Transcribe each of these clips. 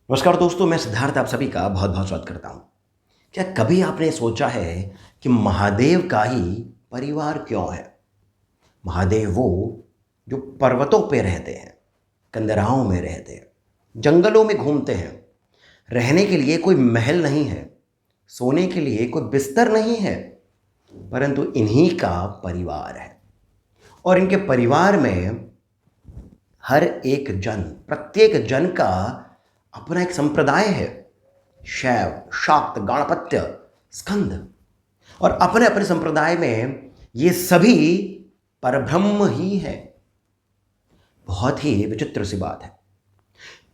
नमस्कार दोस्तों, मैं सिद्धार्थ आप सभी का बहुत बहुत स्वागत करता हूँ। क्या कभी आपने सोचा है कि महादेव का ही परिवार क्यों है? महादेव वो जो पर्वतों पे रहते हैं, कंदराओं में रहते हैं, जंगलों में घूमते हैं। रहने के लिए कोई महल नहीं है, सोने के लिए कोई बिस्तर नहीं है, परंतु इन्हीं का परिवार है। और इनके परिवार में हर एक जन, प्रत्येक जन का अपना एक संप्रदाय है। शैव, शाक्त, गाणपत्य, स्कंद, और अपने अपने संप्रदाय में ये सभी परब्रह्म ही है। बहुत ही विचित्र सी बात है,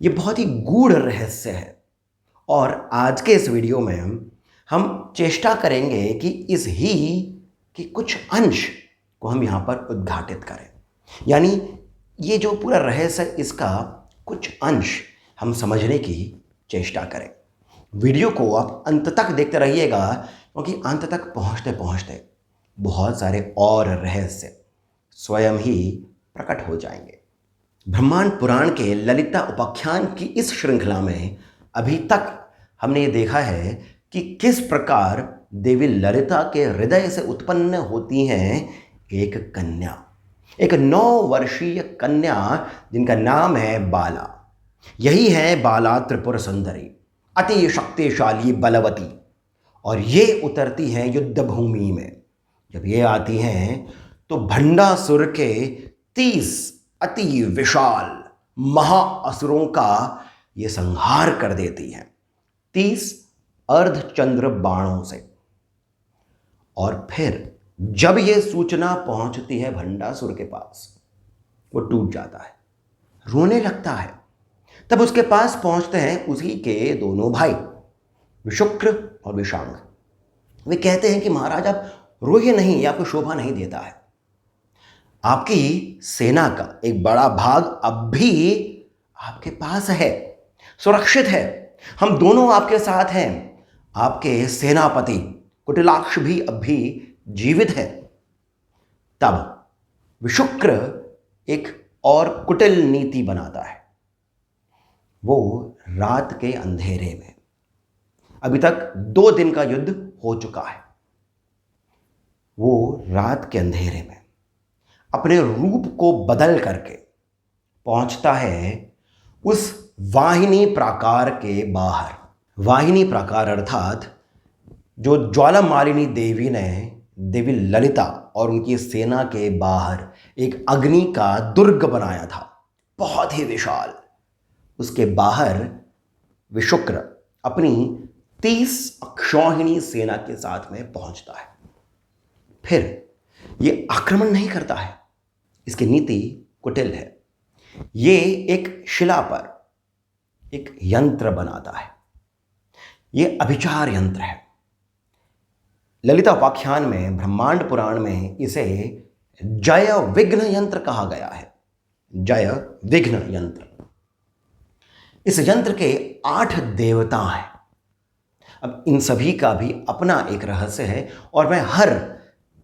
ये बहुत ही गूढ़ रहस्य है। और आज के इस वीडियो में हम चेष्टा करेंगे कि इस ही के कुछ अंश को हम यहाँ पर उद्घाटित करें। यानी ये जो पूरा रहस्य है, इसका कुछ अंश हम समझने की चेष्टा करें। वीडियो को आप अंत तक देखते रहिएगा, क्योंकि अंत तक पहुंचते पहुंचते बहुत सारे और रहस्य स्वयं ही प्रकट हो जाएंगे। ब्रह्मांड पुराण के ललिता उपाख्यान की इस श्रृंखला में अभी तक हमने ये देखा है कि किस प्रकार देवी ललिता के हृदय से उत्पन्न होती हैं एक कन्या, एक 9 वर्षीय कन्या जिनका नाम है बाला। यही है बाला त्रिपुर सुंदरी, अति शक्तिशाली, बलवती। और ये उतरती हैं युद्ध भूमि में। जब ये आती हैं तो भंडासुर के 30 अति विशाल महाअसुरों का ये संहार कर देती हैं, 30 अर्धचंद्र बाणों से। और फिर जब ये सूचना पहुंचती है भंडासुर के पास, वो टूट जाता है, रोने लगता है। तब उसके पास पहुंचते हैं उसी के दोनों भाई विशुक्र और विशांग। वे कहते हैं कि महाराज, आप रोइए नहीं, ये आपको शोभा नहीं देता है। आपकी सेना का एक बड़ा भाग अब भी आपके पास है, सुरक्षित है। हम दोनों आपके साथ हैं। आपके सेनापति कुटिलाक्ष भी अब भी जीवित है। तब विशुक्र एक और कुटिल नीति बनाता है। वो रात के अंधेरे में, अभी तक 2 दिन का युद्ध हो चुका है, वो रात के अंधेरे में अपने रूप को बदल करके पहुंचता है उस वाहिनी प्राकार के बाहर। वाहिनी प्राकार अर्थात जो ज्वालामालिनी देवी ने देवी ललिता और उनकी सेना के बाहर एक अग्नि का दुर्ग बनाया था, बहुत ही विशाल। उसके बाहर विशुक्र अपनी 30 अक्षौहिणी सेना के साथ में पहुंचता है। फिर ये आक्रमण नहीं करता है, इसकी नीति कुटिल है। ये एक शिला पर एक यंत्र बनाता है। ये अभिचार यंत्र है। ललिता उपाख्यान में, ब्रह्मांड पुराण में इसे जय विघ्न यंत्र कहा गया है। जय विघ्न यंत्र। इस यंत्र के 8 देवता हैं। अब इन सभी का भी अपना एक रहस्य है, और मैं हर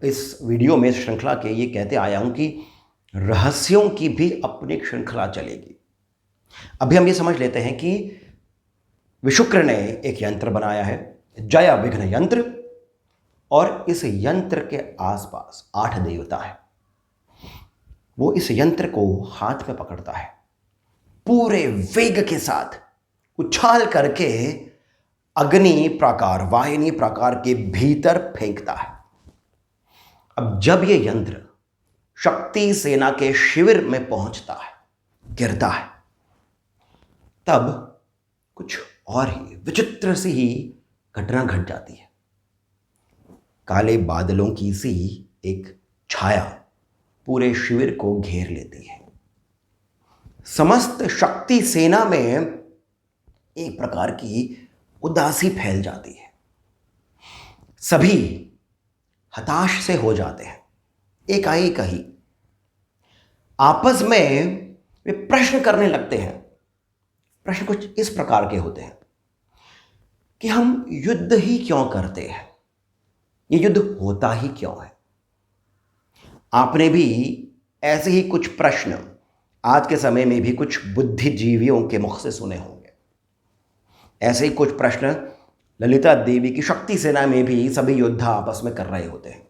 इस वीडियो में, श्रृंखला के, ये कहते आया हूं कि रहस्यों की भी अपनी श्रृंखला चलेगी। अभी हम ये समझ लेते हैं कि विशुक्र ने एक यंत्र बनाया है, जय विघ्न यंत्र, और इस यंत्र के आसपास 8 देवता है। वो इस यंत्र को हाथ में पकड़ता है, पूरे वेग के साथ उछाल करके अग्नि प्राकार, वाहिनी प्राकार के भीतर फेंकता है। अब जब ये यंत्र शक्ति सेना के शिविर में पहुंचता है, गिरता है, तब कुछ और ही विचित्र सी ही घटना घट जाती है। काले बादलों की सी एक छाया पूरे शिविर को घेर लेती है। समस्त शक्ति सेना में एक प्रकार की उदासी फैल जाती है। सभी हताश से हो जाते हैं। एकाएक ही आपस में वे प्रश्न करने लगते हैं। प्रश्न कुछ इस प्रकार के होते हैं कि हम युद्ध ही क्यों करते हैं? ये युद्ध होता ही क्यों है? आपने भी ऐसे ही कुछ प्रश्न आज के समय में भी कुछ बुद्धिजीवियों के मुख से सुने होंगे। ऐसे ही कुछ प्रश्न ललिता देवी की शक्ति सेना में भी सभी योद्धा आपस में कर रहे होते हैं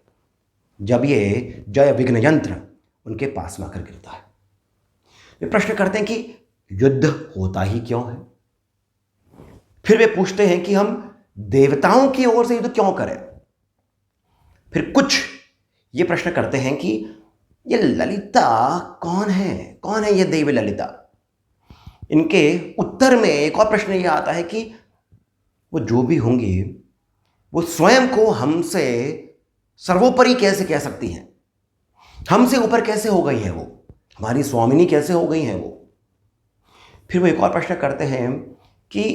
जब ये जय विघ्न यंत्र उनके पास में आकर गिरता है। वे प्रश्न करते हैं कि युद्ध होता ही क्यों है। फिर वे पूछते हैं कि हम देवताओं की ओर से युद्ध क्यों करें। फिर कुछ ये प्रश्न करते हैं कि ये ललिता कौन है ये देवी ललिता। इनके उत्तर में एक और प्रश्न ये आता है कि वो जो भी होंगी वो स्वयं को हमसे सर्वोपरि कैसे कह सकती हैं, हमसे ऊपर कैसे हो गई हैं, वो हमारी स्वामिनी कैसे हो गई हैं वो। फिर वो एक और प्रश्न करते हैं कि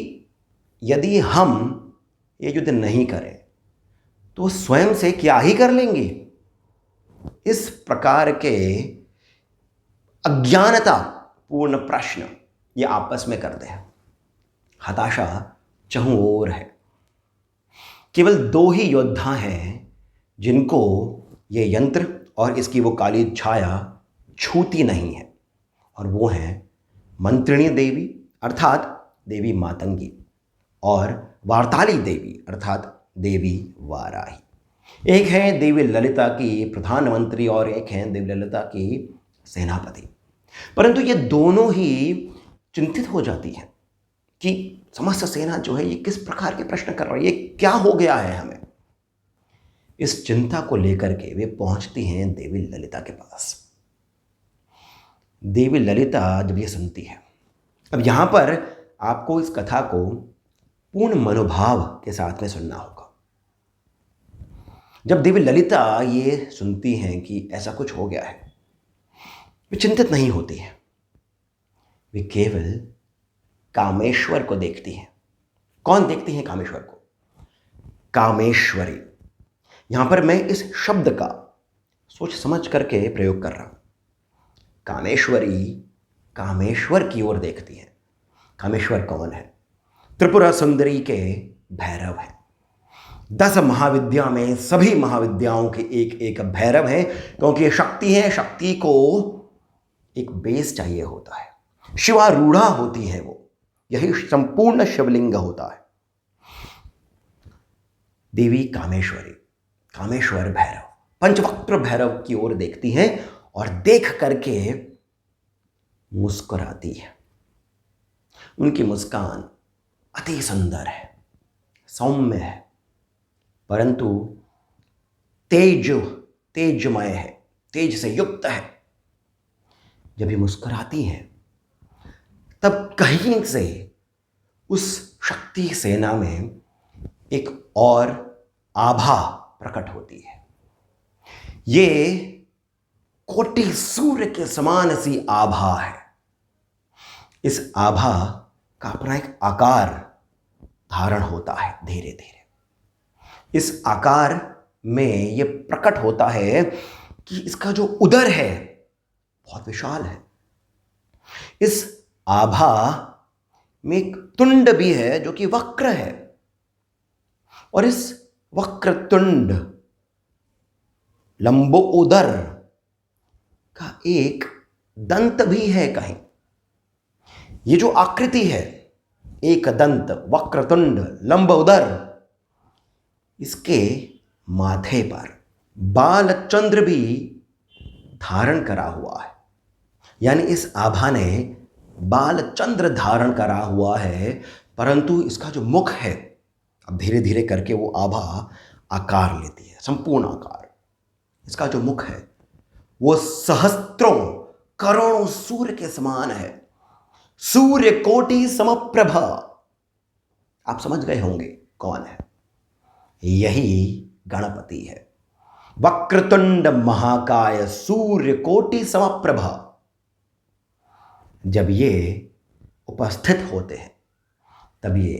यदि हम ये युद्ध नहीं करें तो स्वयं से क्या ही कर लेंगे। इस प्रकार के अज्ञानता पूर्ण प्रश्न ये आपस में करते हैं। हताशा चहुं ओर है। केवल 2 ही योद्धा हैं जिनको ये यंत्र और इसकी वो काली छाया छूती नहीं है, और वो हैं मंत्रिणी देवी अर्थात देवी मातंगी और वार्ताली देवी अर्थात देवी वाराही। एक है देवी ललिता की प्रधानमंत्री और एक है देवी ललिता की सेनापति। परंतु ये दोनों ही चिंतित हो जाती हैं कि समस्त सेना जो है ये किस प्रकार के प्रश्न कर रही है, ये क्या हो गया है हमें। इस चिंता को लेकर के वे पहुंचती हैं देवी ललिता के पास। देवी ललिता जब ये सुनती है, अब यहां पर आपको इस कथा को पूर्ण मनोभाव के साथ में सुनना होगा। जब देवी ललिता ये सुनती हैं कि ऐसा कुछ हो गया है, वे चिंतित नहीं होती हैं। वे केवल कामेश्वर को देखती हैं। कौन देखती हैं कामेश्वर को? कामेश्वरी। यहां पर मैं इस शब्द का सोच समझ करके प्रयोग कर रहा हूं। कामेश्वरी कामेश्वर की ओर देखती है। कामेश्वर कौन है? त्रिपुरा सुंदरी के भैरव हैं। 10 महाविद्या में सभी महाविद्याओं के एक एक भैरव हैं, क्योंकि ये शक्ति है। शक्ति को एक बेस चाहिए होता है, शिवारूढ़ा होती है वो, यही संपूर्ण शिवलिंग होता है। देवी कामेश्वरी, कामेश्वर भैरव, पंचवक्त्र भैरव की ओर देखती हैं और देख करके मुस्कुराती है। उनकी मुस्कान अति सुंदर है, सौम्य है, परंतु तेजमय है, तेज से युक्त है। जब ये मुस्कुराती हैं तब कहीं से उस शक्ति सेना में एक और आभा प्रकट होती है। ये कोटि सूर्य के समान सी आभा है। इस आभा का अपना एक आकार धारण होता है धीरे धीरे। इस आकार में ये प्रकट होता है कि इसका जो उदर है बहुत विशाल है। इस आभा में एक तुंड भी है जो कि वक्र है, और इस वक्र तुंड लंबोदर का एक दंत भी है कहीं। ये जो आकृति है, एक दंत, वक्रतुंड, लंबोदर, इसके माथे पर बालचंद्र भी धारण करा हुआ है। यानी इस आभा ने बालचंद्र धारण करा हुआ है, परंतु इसका जो मुख है, अब धीरे धीरे करके वो आभा आकार लेती है, संपूर्ण आकार। इसका जो मुख है वो सहस्त्रों करोड़ों सूर्य के समान है, सूर्य कोटि समप्रभा। आप समझ गए होंगे कौन है। यही गणपति है। वक्रतुंड महाकाय सूर्य कोटि समप्रभा। जब ये उपस्थित होते हैं तब ये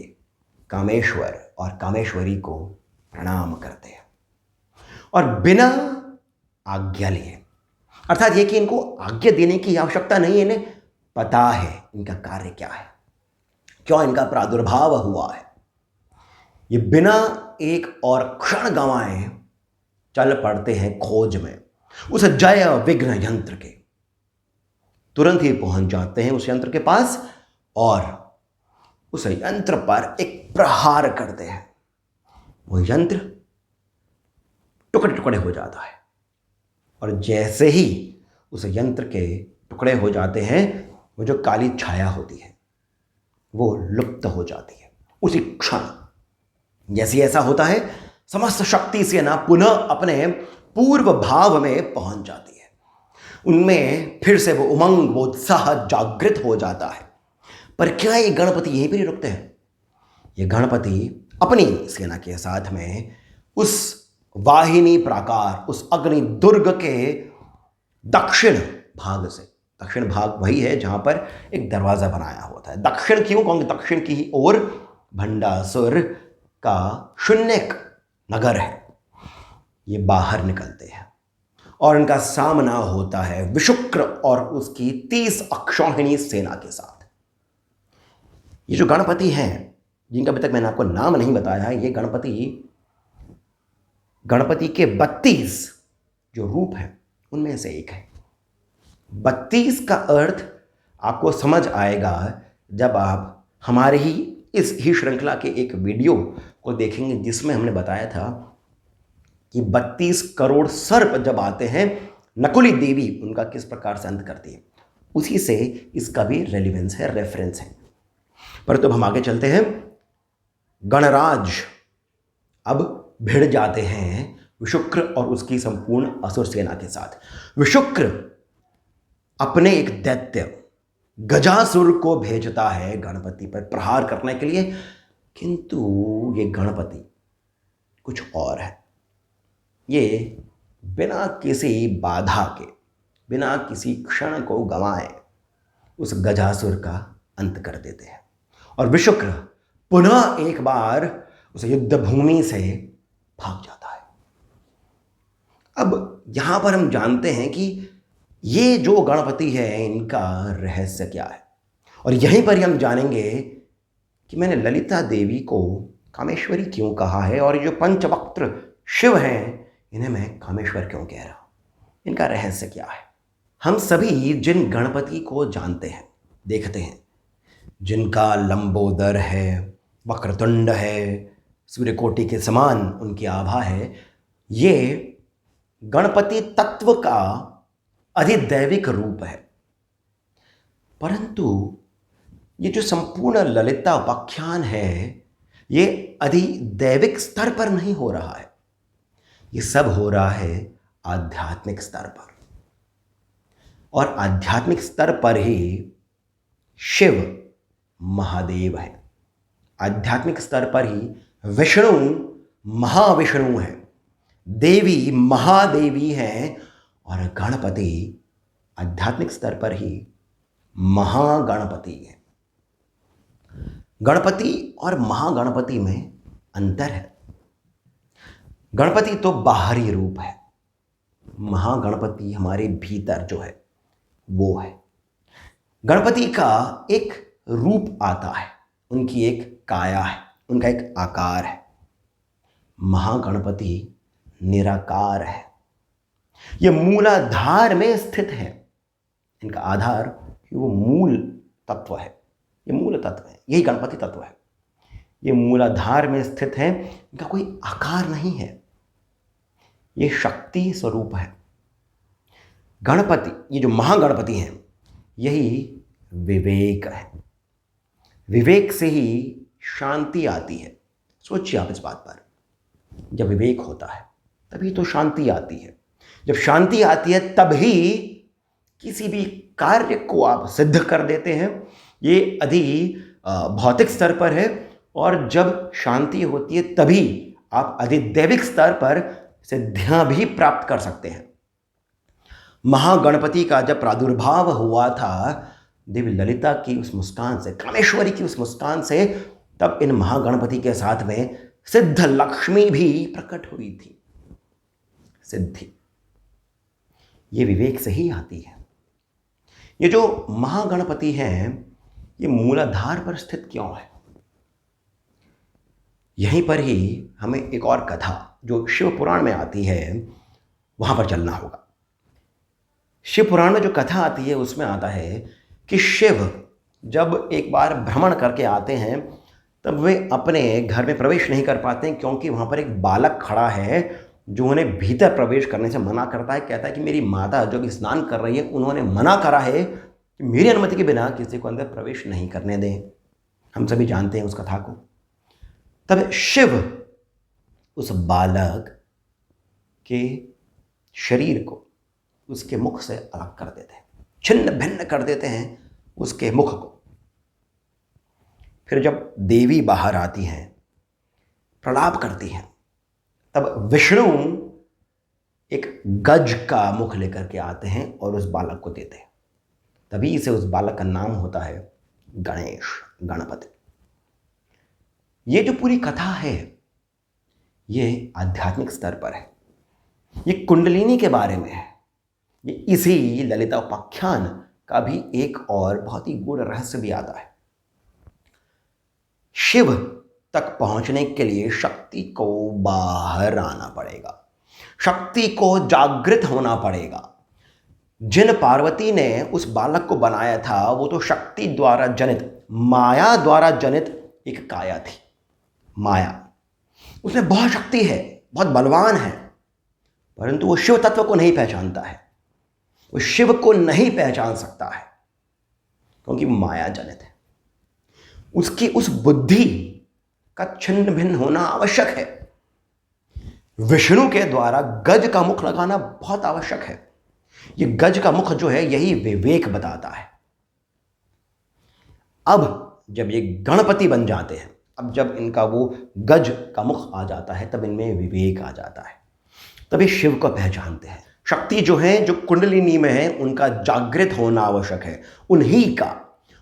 कामेश्वर और कामेश्वरी को प्रणाम करते हैं, और बिना आज्ञा लिए, अर्थात ये कि इनको आज्ञा देने की आवश्यकता नहीं है, इन्हें पता है इनका कार्य क्या है, क्यों इनका प्रादुर्भाव हुआ है। ये बिना एक और क्षण गंवाए चल पड़ते हैं खोज में उस जय विघ्न यंत्र के। तुरंत ही पहुंच जाते हैं उस यंत्र के पास और उस यंत्र पर एक प्रहार करते हैं, वो यंत्र टुकड़े टुकड़े हो जाता है। और जैसे ही उस यंत्र के टुकड़े हो जाते हैं, वो जो काली छाया होती है वो लुप्त हो जाती है उसी क्षण। जैसे ऐसा होता है, समस्त शक्ति सेना पुनः अपने पूर्व भाव में पहुंच जाती है। उनमें फिर से वो उमंग, वो उत्साह जागृत हो जाता है। पर क्या ये गणपति यहीं पर ही रुकते हैं? ये गणपति अपनी सेना के साथ में उस वाहिनी प्राकार, उस अग्नि दुर्ग के दक्षिण भाग से, दक्षिण भाग वही है जहां पर एक दरवाजा बनाया होता है। दक्षिण क्यों कहूंगे? दक्षिण की ही ओर भंडासुर का शून्यक नगर है। ये बाहर निकलते हैं और इनका सामना होता है विशुक्र और उसकी 30 अक्षौहिणी सेना के साथ। ये जो गणपति हैं, जिनका अभी तक मैंने आपको नाम नहीं बताया है, ये गणपति के 32 जो रूप हैं उनमें से एक है। 32 का अर्थ आपको समझ आएगा जब आप हमारे ही इस ही श्रृंखला के एक वीडियो को देखेंगे, जिसमें हमने बताया था कि 32 करोड़ सर्प जब आते हैं, नकुली देवी उनका किस प्रकार से अंत करती है। उसी से इसका भी रेलिवेंस है, रेफरेंस है। पर तो हम आगे चलते हैं। गणराज अब भिड़ जाते हैं विशुक्र और उसकी संपूर्ण असुर सेना के साथ। विशुक्र अपने एक दैत्य गजासुर को भेजता है गणपति पर प्रहार करने के लिए, किंतु ये गणपति कुछ और है। ये बिना किसी बाधा के, बिना किसी क्षण को गंवाए उस गजासुर का अंत कर देते हैं और विशुक्र पुनः एक बार उस युद्ध भूमि से भाग जाता है। अब यहां पर हम जानते हैं कि ये जो गणपति है, इनका रहस्य क्या है, और यहीं पर ही हम जानेंगे कि मैंने ललिता देवी को कामेश्वरी क्यों कहा है और ये जो पंचवक्त्र शिव हैं, इन्हें मैं कामेश्वर क्यों कह रहा हूं। इनका रहस्य क्या है? हम सभी जिन गणपति को जानते हैं, देखते हैं, जिनका लंबोदर है, वक्रतुंड है, सूर्यकोटि के समान उनकी आभा है, ये गणपति तत्व का अधिदैविक रूप है। परंतु ये जो संपूर्ण ललिता उपाख्यान है, ये अधिदैविक स्तर पर नहीं हो रहा है। ये सब हो रहा है आध्यात्मिक स्तर पर, और आध्यात्मिक स्तर पर ही शिव महादेव है। आध्यात्मिक स्तर पर ही विष्णु महाविष्णु है, देवी महादेवी हैं, और गणपति आध्यात्मिक स्तर पर ही महागणपति है। गणपति और महागणपति में अंतर है। गणपति तो बाहरी रूप है, महागणपति हमारे भीतर जो है वो है। गणपति का एक रूप आता है, उनकी एक काया है, उनका एक आकार है। महागणपति निराकार है, ये मूलाधार में स्थित है। इनका आधार वो मूल तत्व है, ये मूल तत्व है, यही गणपति तत्व है। ये मूलाधार में स्थित है, इनका कोई आकार नहीं है, ये शक्ति स्वरूप है। गणपति, ये जो महागणपति हैं, यही विवेक है। विवेक से ही शांति आती है। सोचिए आप इस बात पर, जब विवेक होता है तभी तो शांति आती है। जब शांति आती है तभी किसी भी कार्य को आप सिद्ध कर देते हैं। ये अधि भौतिक स्तर पर है, और जब शांति होती है तभी आप अधिदैविक स्तर पर सिद्धियां भी प्राप्त कर सकते हैं। महागणपति का जब प्रादुर्भाव हुआ था देवी ललिता की उस मुस्कान से, कामेश्वरी की उस मुस्कान से, तब इन महागणपति के साथ में सिद्ध लक्ष्मी भी प्रकट हुई थी। सिद्धि ये विवेक से ही आती है। ये जो महागणपति हैं, ये मूलाधार पर स्थित क्यों है? यहीं पर ही हमें एक और कथा जो शिव पुराण में आती है वहां पर चलना होगा। शिव पुराण में जो कथा आती है उसमें आता है कि शिव जब एक बार भ्रमण करके आते हैं तब वे अपने घर में प्रवेश नहीं कर पाते हैं, क्योंकि वहाँ पर एक बालक खड़ा है जो उन्हें भीतर प्रवेश करने से मना करता है। कहता है कि मेरी माता जो भी स्नान कर रही है उन्होंने मना करा है कि मेरी अनुमति के बिना किसी को अंदर प्रवेश नहीं करने दें। हम सभी जानते हैं उस कथा को। तब शिव उस बालक के शरीर को उसके मुख से अलग कर देते हैं, छिन्न भिन्न कर देते हैं उसके मुख को। फिर जब देवी बाहर आती हैं, प्रलाप करती हैं, तब विष्णु एक गज का मुख लेकर के आते हैं और उस बालक को देते हैं। तभी से उस बालक का नाम होता है गणेश, गणपति। ये जो पूरी कथा है ये आध्यात्मिक स्तर पर है, ये कुंडलिनी के बारे में है। ये इसी ललिता उपाख्यान का भी एक और बहुत ही गूढ़ रहस्य भी आता है। शिव तक पहुंचने के लिए शक्ति को बाहर आना पड़ेगा, शक्ति को जागृत होना पड़ेगा। जिन पार्वती ने उस बालक को बनाया था वो तो शक्ति द्वारा जनित, माया द्वारा जनित एक काया थी। माया, उसमें बहुत शक्ति है, बहुत बलवान है, परंतु वो शिव तत्व को नहीं पहचानता है, वो शिव को नहीं पहचान सकता है, क्योंकि माया जनित है। उसकी उस बुद्धि का छिन्न भिन्न होना आवश्यक है। विष्णु के द्वारा गज का मुख लगाना बहुत आवश्यक है। ये गज का मुख जो है यही विवेक बताता है। अब जब ये गणपति बन जाते हैं, अब जब इनका वो गज का मुख आ जाता है, तब इनमें विवेक आ जाता है, तभी शिव को पहचानते हैं। शक्ति जो है, जो कुंडलिनी में है, उनका जागृत होना आवश्यक है,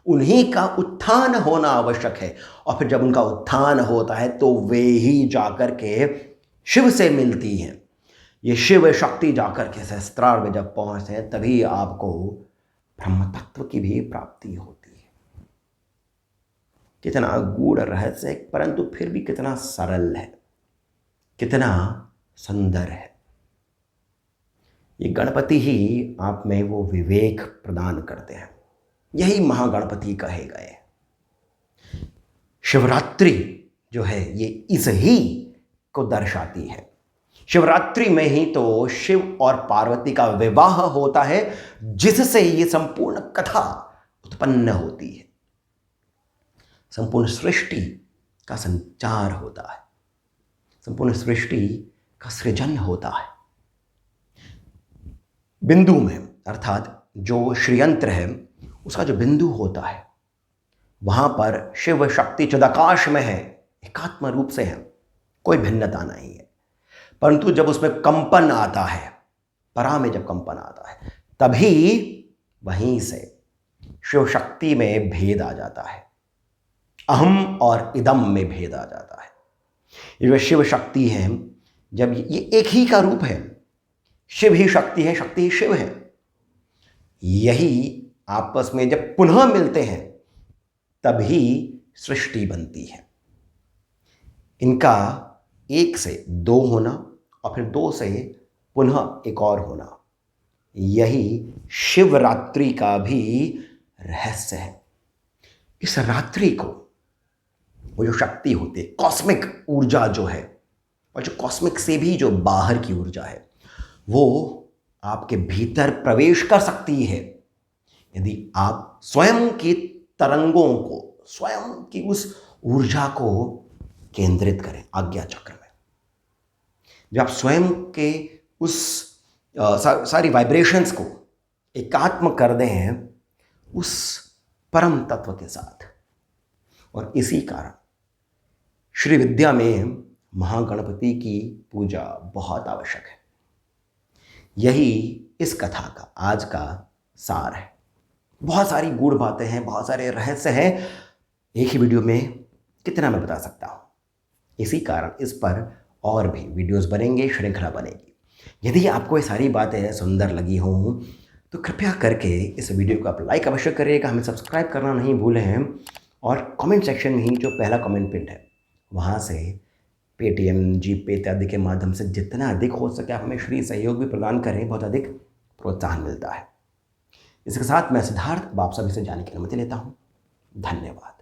उन्हीं का उत्थान होना आवश्यक है। और फिर जब उनका उत्थान होता है तो वे ही जाकर के शिव से मिलती हैं। ये शिव शक्ति जाकर के सहस्त्रार में जब पहुंचते हैं तभी आपको ब्रह्म तत्व की भी प्राप्ति होती है। कितना गूढ़ रहस्य है, परंतु फिर भी कितना सरल है, कितना सुंदर है। ये गणपति ही आप में वो विवेक प्रदान करते हैं। यही महागणपति कहे गए। शिवरात्रि जो है ये इस ही को दर्शाती है। शिवरात्रि में ही तो शिव और पार्वती का विवाह होता है, जिससे ये संपूर्ण कथा उत्पन्न होती है। संपूर्ण सृष्टि का संचार होता है, संपूर्ण सृष्टि का सृजन होता है। बिंदु में, अर्थात जो श्रीयंत्र है उसका जो बिंदु होता है, वहां पर शिव शक्ति चिदाकाश में है, एकात्म रूप से है, कोई भिन्नता नहीं है। परंतु जब उसमें कंपन आता है, परा में जब कंपन आता है, तभी वहीं से शिव शक्ति में भेद आ जाता है, अहम और इदम में भेद आ जाता है। ये जो शिव शक्ति है, जब ये एक ही का रूप है, शिव ही शक्ति है, शक्ति ही शिव है, यही आपस में जब पुनः मिलते हैं तभी सृष्टि बनती है। इनका एक से दो होना और फिर दो से पुनः एक और होना, यही शिवरात्रि का भी रहस्य है। इस रात्रि को वो जो शक्ति होती है, कॉस्मिक ऊर्जा जो है, और जो कॉस्मिक से भी जो बाहर की ऊर्जा है, वो आपके भीतर प्रवेश कर सकती है यदि आप स्वयं की तरंगों को, स्वयं की उस ऊर्जा को केंद्रित करें आज्ञा चक्र में। जब आप स्वयं के उस सारी वाइब्रेशंस को एकात्म कर दें उस परम तत्व के साथ। और इसी कारण श्री विद्या में महागणपति की पूजा बहुत आवश्यक है। यही इस कथा का आज का सार है। बहुत सारी गूढ़ बातें हैं, बहुत सारे रहस्य हैं, एक ही वीडियो में कितना मैं बता सकता हूँ। इसी कारण इस पर और भी वीडियोस बनेंगे, श्रृंखला बनेगी। यदि आपको ये सारी बातें सुंदर लगी हों तो कृपया करके इस वीडियो को आप लाइक अवश्य करिएगा, हमें सब्सक्राइब करना नहीं भूलें, और कमेंट सेक्शन में ही जो पहला कमेंट पिन है वहाँ से पेटीएम, जीपे इत्यादि के माध्यम से जितना अधिक हो सके आप हमें श्री सहयोग भी प्रदान करें, बहुत अधिक प्रोत्साहन मिलता है। इसके साथ मैं सिद्धार्थ अब आप सभी से जाने की अनुमति लेता हूँ। धन्यवाद।